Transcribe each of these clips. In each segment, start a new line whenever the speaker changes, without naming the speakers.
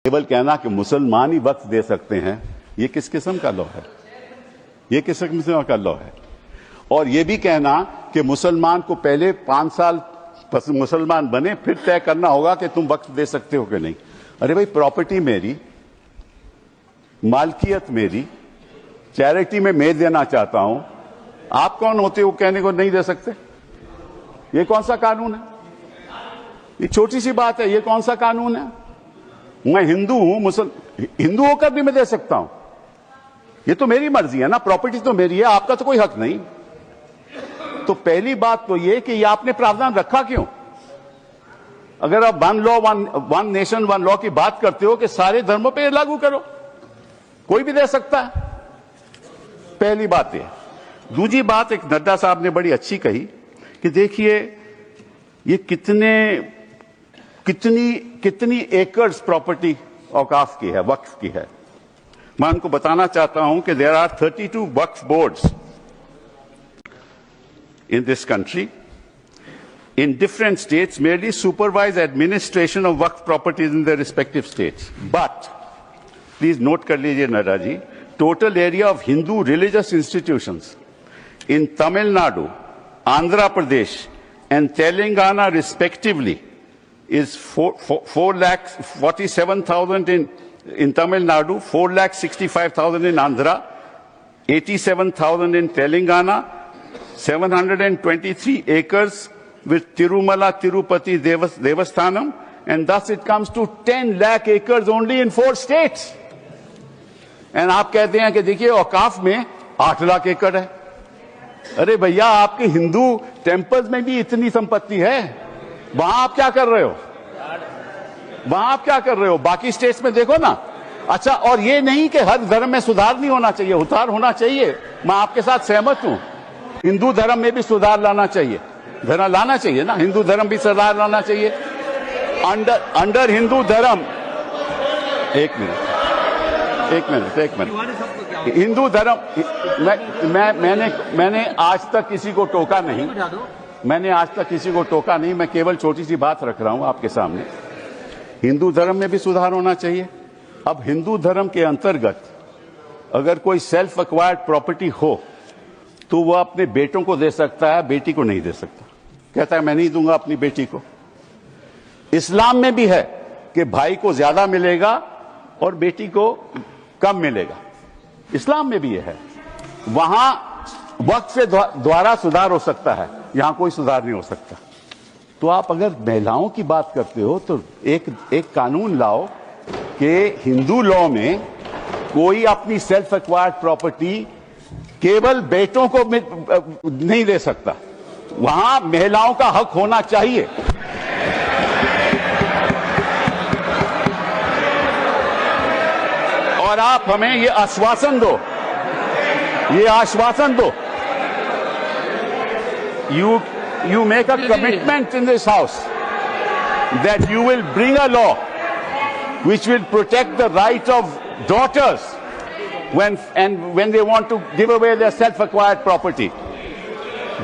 केवल कहना कि मुसलमान ही वक्फ दे सकते हैं, ये किस किस्म का लॉ है? ये किस किस्म का लॉ है? और ये भी कहना कि मुसलमान को पहले 5 साल मुसलमान बने फिर तय करना होगा कि तुम वक्फ दे सकते हो कि नहीं। अरे भाई, प्रॉपर्टी मेरी, मालकियत मेरी, चैरिटी में मैं देना चाहता हूं, आप कौन होते हो कहने को नहीं दे सकते? ये कौन सा कानून है? ये छोटी सी बात है, ये कौन सा कानून है? मैं हिंदू हूं, हिंदू होकर भी मैं दे सकता हूं। ये तो मेरी मर्जी है ना, प्रॉपर्टी तो मेरी है, आपका तो कोई हक नहीं। तो पहली बात तो ये कि ये आपने प्रावधान रखा क्यों? अगर आप one law one nation one law की बात करते हो कि सारे धर्मों पे लागू करो, कोई भी दे सकता है। पहली बात ये। दूसरी बात एक नड्डा साहब ने बड़ी अच्छी कही कि देखिए ये कितनी एकर्स प्रॉपर्टी औकाफ की है, वक्फ की है। मैं उनको बताना चाहता हूं कि there are 32 Waqf boards in this country in different states merely supervise administration of waqf properties in their respective states. But please note kar lijiye Nada ji, total area of Hindu religious institutions in Tamil Nadu, Andhra Pradesh and Telangana respectively is 4,47,000 in Tamil Nadu, 4,65,000 in Andhra, 87,000 in Telangana, 723 acres with Tirumala Tirupati Devasthanam, and thus it comes to 10 lakh acres only in 4 states. And आप कहते हैं कि देखिए औकाफ में 8 लाख एकड़ है। अरे भैया, आपके हिंदू टेम्पल्स में भी इतनी संपत्ति है, वहां आप क्या कर रहे हो? वहां आप क्या कर रहे हो? बाकी स्टेट्स में देखो ना। अच्छा, और ये नहीं कि हर धर्म में सुधार नहीं होना चाहिए, उतार होना चाहिए, मैं आपके साथ सहमत हूं। हिंदू धर्म में भी सुधार लाना चाहिए, लाना चाहिए ना, हिंदू धर्म भी सुधार लाना चाहिए। अंडर हिंदू धर्म, एक मिनट, हिंदू धर्म, मैंने आज तक किसी को टोका नहीं, मैं केवल छोटी सी बात रख रहा हूं आपके सामने। हिंदू धर्म में भी सुधार होना चाहिए। अब हिंदू धर्म के अंतर्गत अगर कोई सेल्फ एक्वायर्ड प्रॉपर्टी हो तो वह अपने बेटों को दे सकता है, बेटी को नहीं दे सकता। कहता है मैं नहीं दूंगा अपनी बेटी को। इस्लाम में भी है कि भाई को ज्यादा मिलेगा और बेटी को कम मिलेगा, इस्लाम में भी यह है। वहां वक्त से द्वारा सुधार हो सकता है, यहां कोई सुधार नहीं हो सकता। तो आप अगर महिलाओं की बात करते हो तो एक कानून लाओ कि हिंदू लॉ में कोई अपनी सेल्फ एक्वायर्ड प्रॉपर्टी केवल बेटों को नहीं दे सकता, वहां महिलाओं का हक होना चाहिए। और आप हमें ये आश्वासन दो, you make a commitment in this house that you will bring a law which will protect the right of daughters when they want to give away their self-acquired property.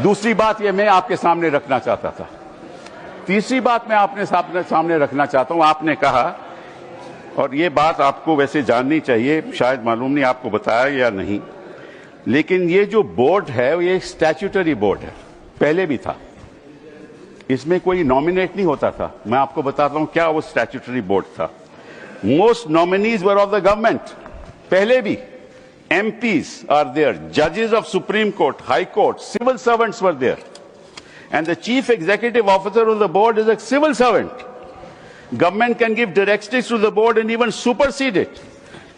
दूसरी बात ये मैं आपके सामने रखना चाहता था। तीसरी बात मैं आपने सामने रखना चाहता हूं। आपने कहा, और ये बात आपको वैसे जाननी चाहिए, शायद मालूम नहीं आपको बताया या नहीं, लेकिन ये जो बोर्ड है ये स्टैट्यूटरी बोर्ड है, पहले भी था। इसमें कोई नॉमिनेट नहीं होता था। मैं आपको बताता हूं क्या वो स्टैट्यूटरी बोर्ड था। Most nominees were of the government, पहले भी। MPs are there, judges of Supreme Court, High Court, civil servants were there. And the chief executive officer of the board is a civil servant. Government can give directives to the board and even supersede it.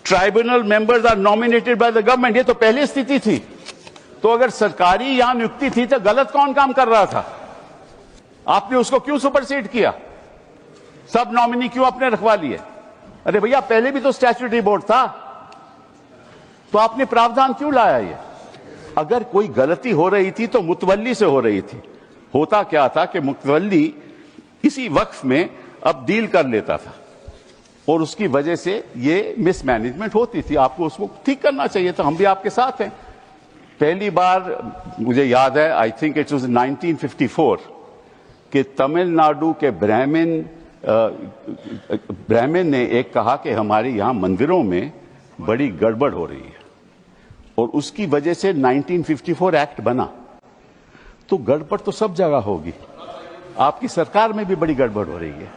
Tribunal members are nominated by the government. ये तो पहली स्थिति थी। तो अगर सरकारी यहां नियुक्ति थी तो गलत कौन काम कर रहा था? आपने उसको क्यों सुपरसीड किया? सब नॉमिनी क्यों आपने रखवा लिए? अरे भैया, पहले भी तो स्टैट्यूटरी बोर्ड था, तो आपने प्रावधान क्यों लाया? ये अगर कोई गलती हो रही थी तो मुतवल्ली से हो रही थी। होता क्या था कि मुतवल्ली इसी वक्फ में अब डील कर लेता था और उसकी वजह से ये मिसमैनेजमेंट होती थी। आपको उसको ठीक करना चाहिए था। हम भी आपके साथ हैं। पहली बार मुझे याद है, आई थिंक इट वाज 1954, कि तमिलनाडु के ब्राह्मण ब्राह्मण ने एक कहा कि हमारे यहाँ मंदिरों में बड़ी गड़बड़ हो रही है और उसकी वजह से 1954 एक्ट बना। तो गड़बड़ तो सब जगह होगी, आपकी सरकार में भी बड़ी गड़बड़ हो रही है,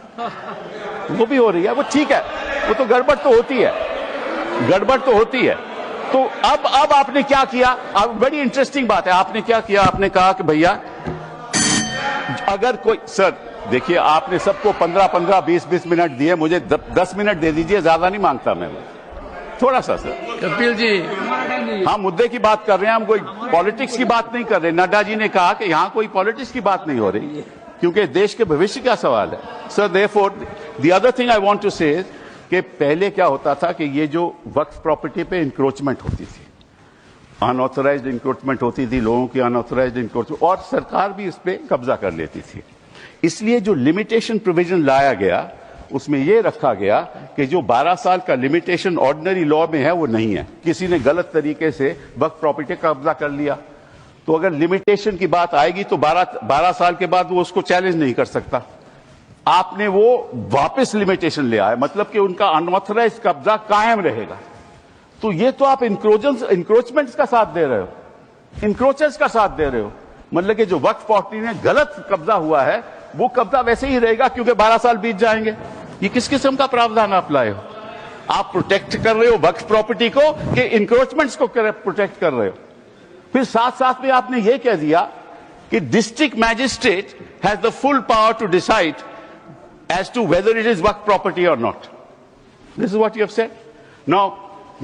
वो भी हो रही है, वो ठीक है, वो तो गड़बड़ तो होती है, गड़बड़ तो होती है। तो अब आपने क्या किया? अब बड़ी इंटरेस्टिंग बात है, आपने क्या किया? आपने कहा कि भैया अगर कोई, सर देखिए, आपने सबको 15-15, 20-20 मिनट दिए, मुझे 10 मिनट दे दीजिए, ज्यादा नहीं मांगता मैं, थोड़ा सा। सर
कपिल जी,
हाँ, मुद्दे की बात कर रहे हैं हम, कोई पॉलिटिक्स की बात नहीं कर रहे। नड्डा जी ने कहा कि यहाँ कोई पॉलिटिक्स की बात नहीं हो रही, क्योंकि देश के भविष्य का सवाल है। Sir therefore the other thing I want to say कि पहले क्या होता था कि ये जो वक्फ प्रॉपर्टी पे इंक्रोचमेंट होती थी, अनऑथराइज्ड इंक्रोचमेंट होती थी, लोगों की अनऑथराइज्ड इंक्रोचमेंट, और सरकार भी इस पे कब्जा कर लेती थी। इसलिए जो लिमिटेशन प्रोविजन लाया गया, उसमें यह रखा गया कि जो 12 साल का लिमिटेशन ऑर्डिनरी लॉ में है वो नहीं है। किसी ने गलत तरीके से वक्फ प्रॉपर्टी का कब्जा कर लिया तो अगर लिमिटेशन की बात आएगी तो 12 साल के बाद वो उसको चैलेंज नहीं कर सकता। आपने वो वापस लिमिटेशन ले आए, मतलब कि उनका अनऑथराइज्ड कब्जा कायम रहेगा। तो ये तो आप इंक्रोचमेंट्स का साथ दे रहे हो, इंक्रोचर्स का साथ दे रहे हो। मतलब कि जो वक्फ प्रॉपर्टी में गलत कब्जा हुआ है वो कब्जा वैसे ही रहेगा, क्योंकि 12 साल बीत जाएंगे। ये किस किस्म का प्रावधान आप लाए हो? आप प्रोटेक्ट कर रहे हो वक्फ प्रॉपर्टी को कि इंक्रोचमेंट्स को प्रोटेक्ट कर रहे हो? फिर साथ साथ में आपने ये कह दिया कि district magistrate has the full power to decide as to whether it is work property or not. This is what you have said. Now,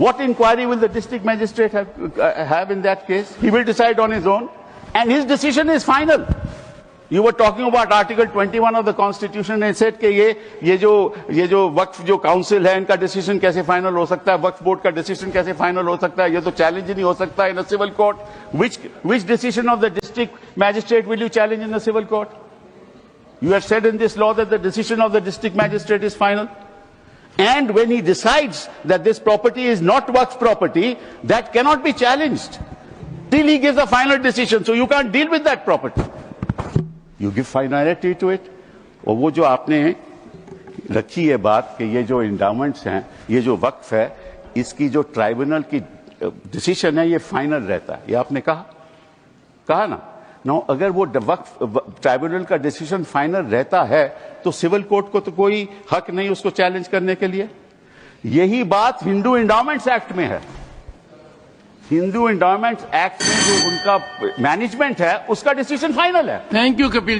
what inquiry will the district magistrate have in that case? He will decide on his own, and his decision is final. You were talking about Article 21 of the Constitution and said कि ये जो वक्फ जो council है, इनका decision कैसे final हो सकता है, वक्फ बोर्ड का डिसीजन कैसे फाइनल हो सकता है, ये तो चैलेंज ही नहीं हो सकता in a civil court. Which decision of the district magistrate will you challenge in the civil court? You have said in this law that the decision of the district magistrate is final. And when he decides that this property is not waqf property, that cannot be challenged till he gives a final decision. So you can't deal with that property. You give finality to it. और वो जो आपने रखी है बात कि ये जो इंडाउमेंट्स हैं, ये जो वक्फ है, इसकी जो ट्राइब्यूनल की डिसीजन है, ये फाइनल रहता है, ये आपने कहा ना। नो, अगर वो वक्फ ट्राइब्यूनल का डिसीजन फाइनल रहता है तो सिविल कोर्ट को तो कोई हक नहीं उसको चैलेंज करने के लिए। यही बात हिंदू एंडाउमेंट्स एक्ट में है। हिंदू एंडाउमेंट्स एक्ट में जो उनका मैनेजमेंट है, उसका डिसीजन फाइनल है।
Thank you Kapil.